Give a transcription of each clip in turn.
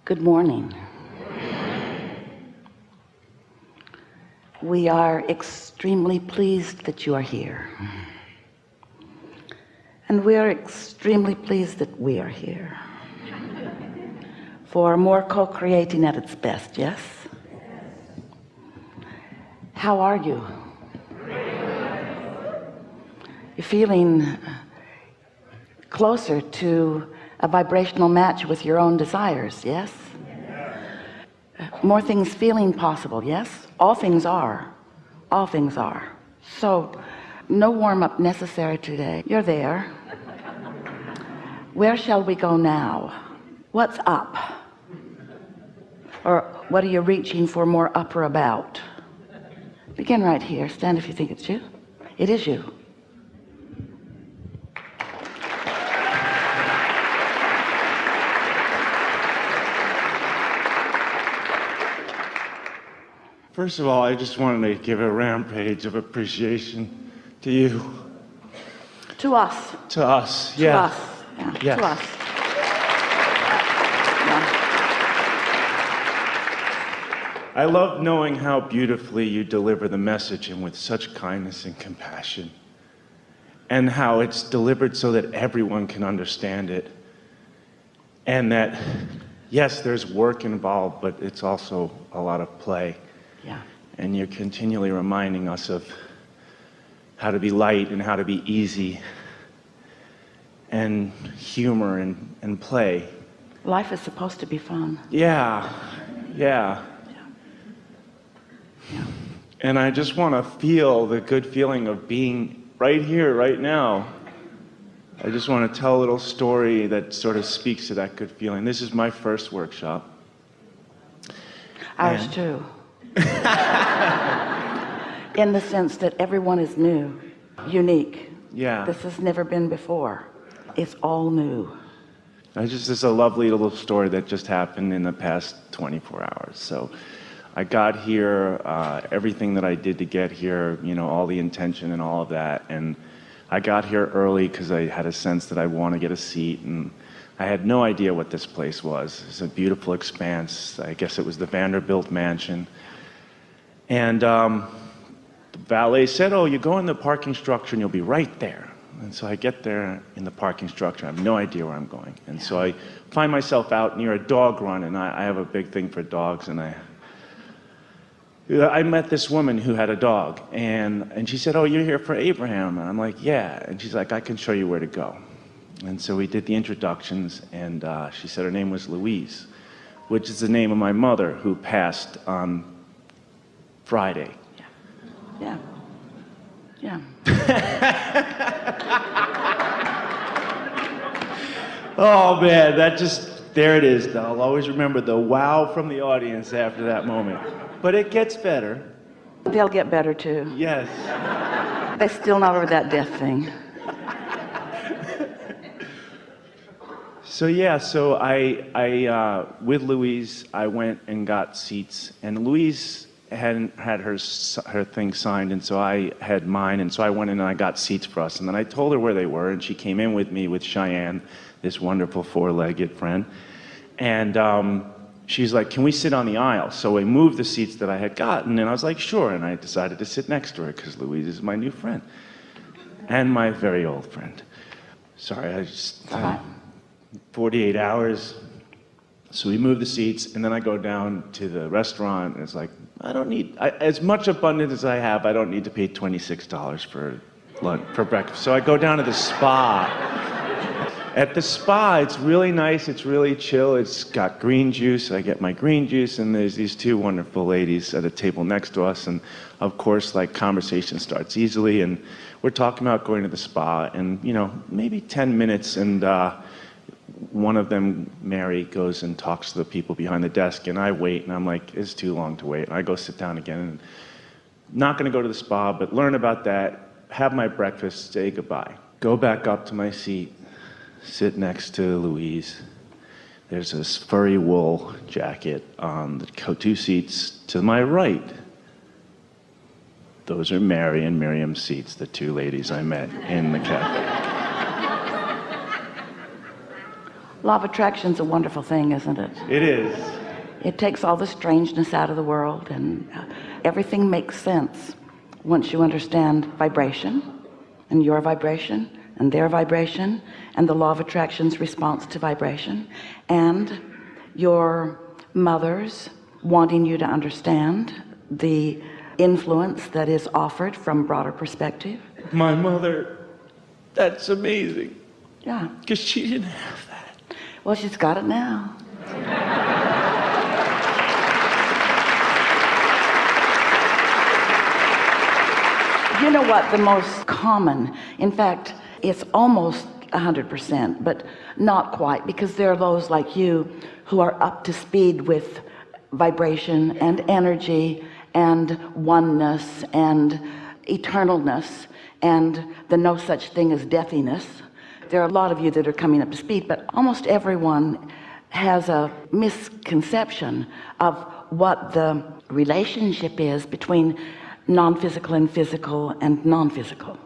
Good morning. We are extremely pleased that you are here. And we are extremely pleased that we are here. For more co-creating at its best, yes? How are you? You're feeling closer to a vibrational match with your own desires, yes? More things feeling possible, yes? All things are. All things are. So, no warm-up necessary today. You're there. Where shall we go now? What's up? Or what are you reaching for more up or about? Begin right here. Stand if you think it's you. It is you. First of all, I just wanted to give a rampage of appreciation to you. To us. To us, To yeah. us. Yeah. Yes. To us. Yeah. I love knowing how beautifully you deliver the message and with such kindness and compassion. And how it's delivered so that everyone can understand it. And that, yes, there's work involved, but it's also a lot of play. Yeah. And you're continually reminding us of how to be light and how to be easy and humor and play. Life is supposed to be fun. Yeah. Yeah. And I just want to feel the good feeling of being right here, right now. I just want to tell a little story that sort of speaks to that good feeling. This is my first workshop. Ours too. In the sense that everyone is new, unique. Yeah. This has never been before. It's all new. This is a lovely little story that just happened in the past 24 hours. So I got here, everything that I did to get here, you know, all the intention and all of that. And I got here early because I had a sense that I want to get a seat. And I had no idea what this place was. It's a beautiful expanse. I guess it was the Vanderbilt mansion. And the valet said, oh, you go in the parking structure and you'll be right there. And so I get there in the parking structure. I have no idea where I'm going. And so I find myself out near a dog run, and I have a big thing for dogs. And I met this woman who had a dog, and she said, oh, you're here for Abraham? And I'm like, yeah. And she's like, I can show you where to go. And so we did the introductions, and she said her name was Louise, which is the name of my mother, who passed on Friday. Yeah. Yeah. Oh man, there it is. I'll always remember the wow from the audience after that moment. But it gets better. They'll get better too. Yes. They're still not over that death thing. So I with Louise, I went and got seats, and Louise hadn't had her thing signed, and so I had mine, and so I went in and I got seats for us, and then I told her where they were, and she came in with me with Cheyenne, this wonderful four-legged friend, and she's like, can we sit on the aisle? So we moved the seats that I had gotten, and I was like, sure, and I decided to sit next to her because Louise is my new friend and my very old friend. Sorry, I just 48 hours. So we move the seats, and then I go down to the restaurant, and it's like, as much abundance as I have, I don't need to pay $26 for lunch, for breakfast. So I go down to the spa. At the spa, it's really nice, it's really chill, it's got green juice, I get my green juice, and there's these two wonderful ladies at a table next to us, and of course, like, conversation starts easily, and we're talking about going to the spa, and, you know, maybe 10 minutes, and one of them, Mary, goes and talks to the people behind the desk, and I wait, and I'm like, it's too long to wait. And I go sit down again, and not gonna go to the spa, but learn about that, have my breakfast, say goodbye. Go back up to my seat, sit next to Louise. There's this furry wool jacket on the two seats to my right. Those are Mary and Miriam's seats, the two ladies I met in the cafe. Law of attraction's a wonderful thing, isn't it? It is. It takes all the strangeness out of the world, and everything makes sense once you understand vibration, and your vibration, and their vibration, and the law of attraction's response to vibration, and your mother's wanting you to understand the influence that is offered from broader perspective. My mother, that's amazing. Yeah. Because she didn't have that. Well, she's got it now. You know what the most common, in fact, it's almost 100%, but not quite, because there are those like you who are up to speed with vibration and energy and oneness and eternalness and the no such thing as deathiness. There are a lot of you that are coming up to speed, but almost everyone has a misconception of what the relationship is between non-physical and physical and non-physical.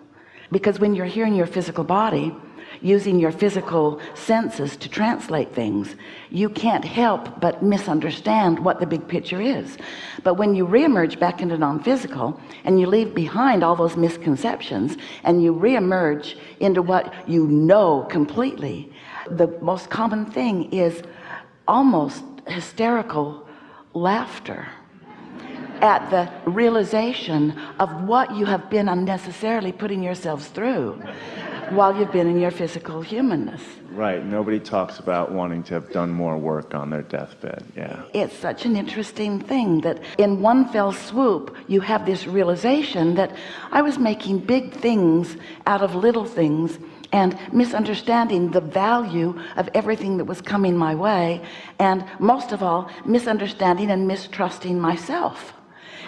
Because when you're here in your physical body, using your physical senses to translate things, you can't help but misunderstand what the big picture is. But when you reemerge back into non-physical and you leave behind all those misconceptions and you reemerge into what you know completely, the most common thing is almost hysterical laughter at the realization of what you have been unnecessarily putting yourselves through while you've been in your physical humanness. Right. Nobody talks about wanting to have done more work on their deathbed. Yeah. It's such an interesting thing that in one fell swoop you have this realization that I was making big things out of little things and misunderstanding the value of everything that was coming my way, and most of all misunderstanding and mistrusting myself.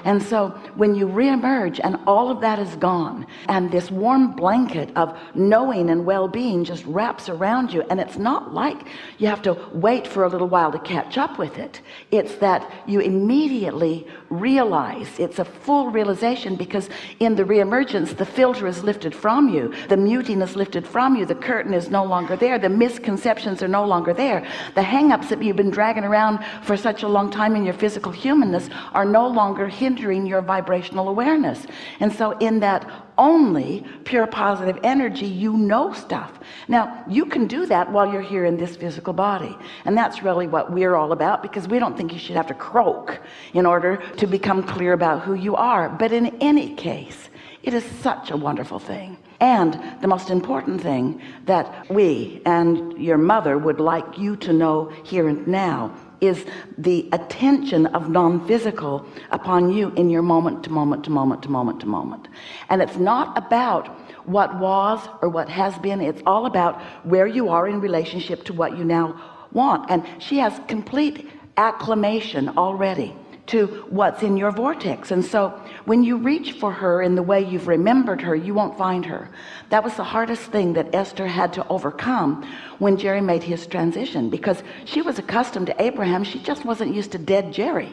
And so when you reemerge and all of that is gone and this warm blanket of knowing and well-being just wraps around you, and it's not like you have to wait for a little while to catch up with it. It's that you immediately realize, it's a full realization, because in the reemergence the filter is lifted from you, the muting is lifted from you, the curtain is no longer there, the misconceptions are no longer there, the hang-ups that you've been dragging around for such a long time in your physical humanness are no longer hindering your vibrational awareness. And so in that only pure positive energy, you know stuff. Now you can do that while you're here in this physical body, and that's really what we're all about, because we don't think you should have to croak in order to become clear about who you are. But in any case, it is such a wonderful thing. And the most important thing that we and your mother would like you to know here and now is the attention of non-physical upon you in your moment to moment to moment to moment to moment. And it's not about what was or what has been. It's all about where you are in relationship to what you now want. And she has complete acclamation already to what's in your vortex. And so when you reach for her in the way you've remembered her, you won't find her. That was the hardest thing that Esther had to overcome when Jerry made his transition, because she was accustomed to Abraham. She just wasn't used to dead Jerry.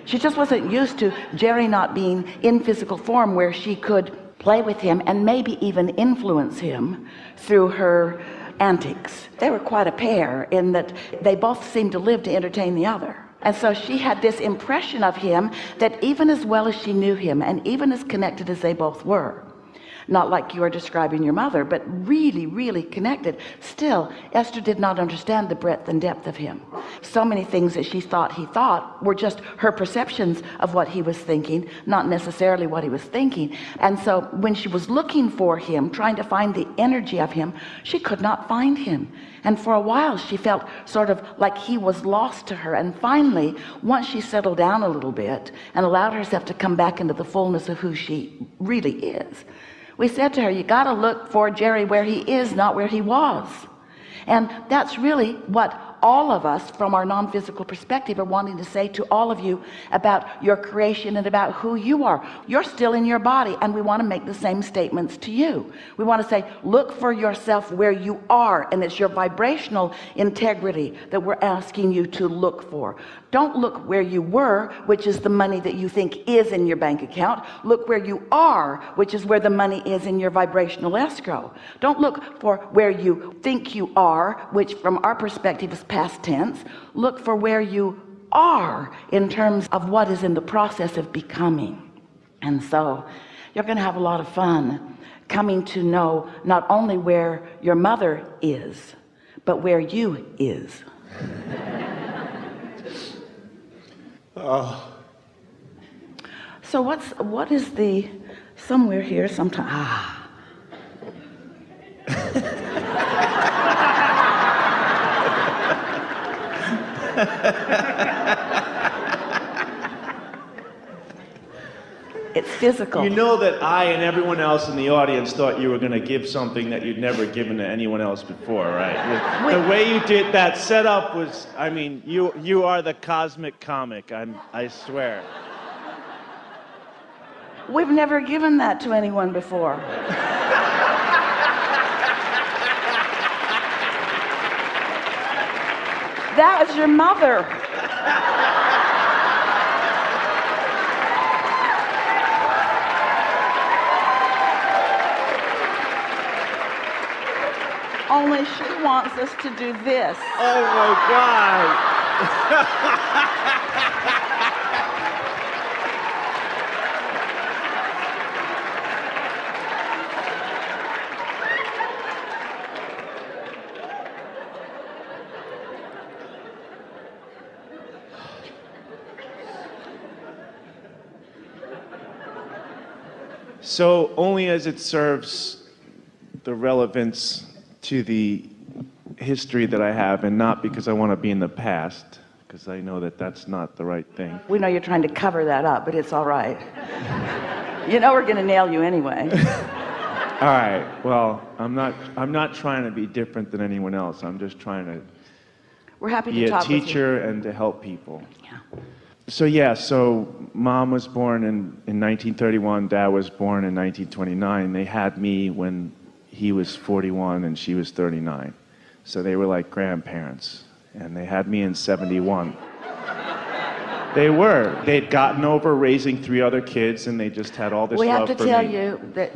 She just wasn't used to Jerry not being in physical form, where she could play with him and maybe even influence him through her antics. They were quite a pair in that they both seemed to live to entertain the other. And so she had this impression of him that even as well as she knew him, and even as connected as they both were, not like you are describing your mother, but really, really connected, still Esther did not understand the breadth and depth of him. So many things that she thought he thought were just her perceptions of what he was thinking, not necessarily what he was thinking. And so when she was looking for him, trying to find the energy of him, she could not find him. And for a while she felt sort of like he was lost to her. And finally, once she settled down a little bit and allowed herself to come back into the fullness of who she really is, we said to her, you got to look for Jerry where he is, not where he was. And that's really what all of us from our non-physical perspective are wanting to say to all of you about your creation and about who you are. You're still in your body, and we want to make the same statements to you. We want to say, look for yourself where you are, and it's your vibrational integrity that we're asking you to look for. Don't look where you were, which is the money that you think is in your bank account. Look where you are, which is where the money is in your vibrational escrow. Don't look for where you think you are, which from our perspective is past tense. Look for where you are in terms of what is in the process of becoming. And so you're going to have a lot of fun coming to know not only where your mother is, but where you is. Oh. So what is the, somewhere here sometime, it's physical. You know that I and everyone else in the audience thought you were going to give something that you'd never given to anyone else before, right? The way you did that setup was, I mean, you are the cosmic comic, I swear. We've never given that to anyone before. That was your mother. Only she wants us to do this. Oh my God. So only as it serves the relevance to the history that I have, and not because I want to be in the past, because I know that that's not the right thing. We know you're trying to cover that up, but it's all right. You know we're going to nail you anyway. All right. Well, I'm not trying to be different than anyone else. I'm just trying to We're happy be to a talk with you. teacher and to help people. Yeah. So Mom was born in 1931, Dad was born in 1929. They had me when he was 41 and she was 39. So they were like grandparents. And they had me in 71. They'd gotten over raising 3 other kids, and they just had all this We love have for to tell me. you that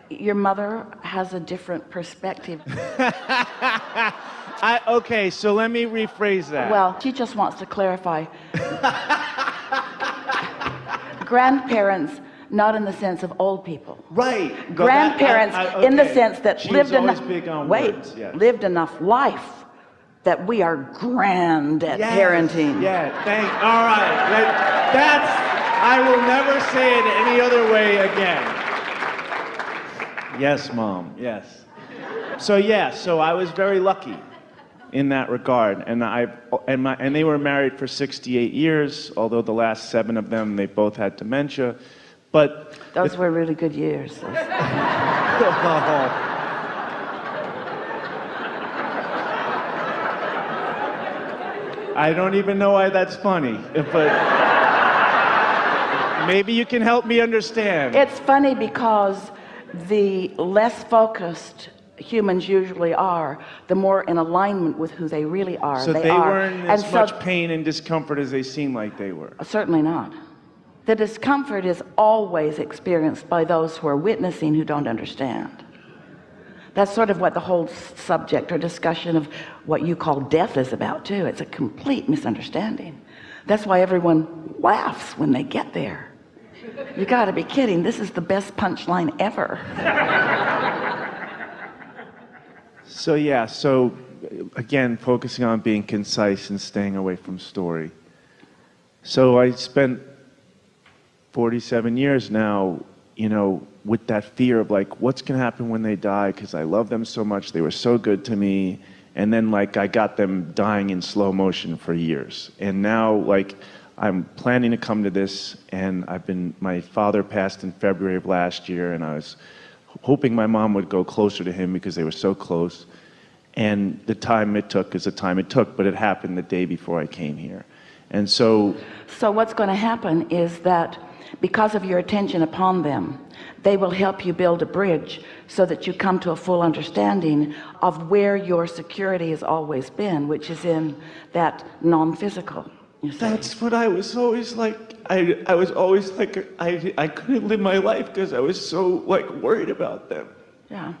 your mother has a different perspective. Okay, so let me rephrase that. Well, she just wants to clarify. Grandparents, not in the sense of old people. Right. Grandparents in the sense that She lived was always enough, big on words, yes. lived enough life that we are grand at parenting. Yeah, all right. That's, I will never say it any other way again. Yes, Mom, yes. So I was very lucky in that regard, and they were married for 68 years, although the last 7 of them, they both had dementia. But those were really good years. I don't even know why that's funny, but maybe you can help me understand. It's funny because the less focused humans usually are, the more in alignment with who they really are. So they weren't in as much pain and discomfort as they seemed like they were. Certainly not. The discomfort is always experienced by those who are witnessing who don't understand. That's sort of what the whole subject or discussion of what you call death is about too. It's a complete misunderstanding. That's why everyone laughs when they get there. You gotta be kidding. This is the best punchline ever. So again, focusing on being concise and staying away from story. So I spent 47 years now, with that fear of like, what's gonna happen when they die? Because I love them so much, they were so good to me. And then I got them dying in slow motion for years. And now I'm planning to come to this, and my father passed in February of last year, and I was hoping my mom would go closer to him because they were so close. And the time it took is the time it took, but it happened the day before I came here. And so what's going to happen is that because of your attention upon them, they will help you build a bridge so that you come to a full understanding of where your security has always been, which is in that non-physical. that's what I was always like. I was always like, I couldn't live my life because I was so like worried about them. Yeah.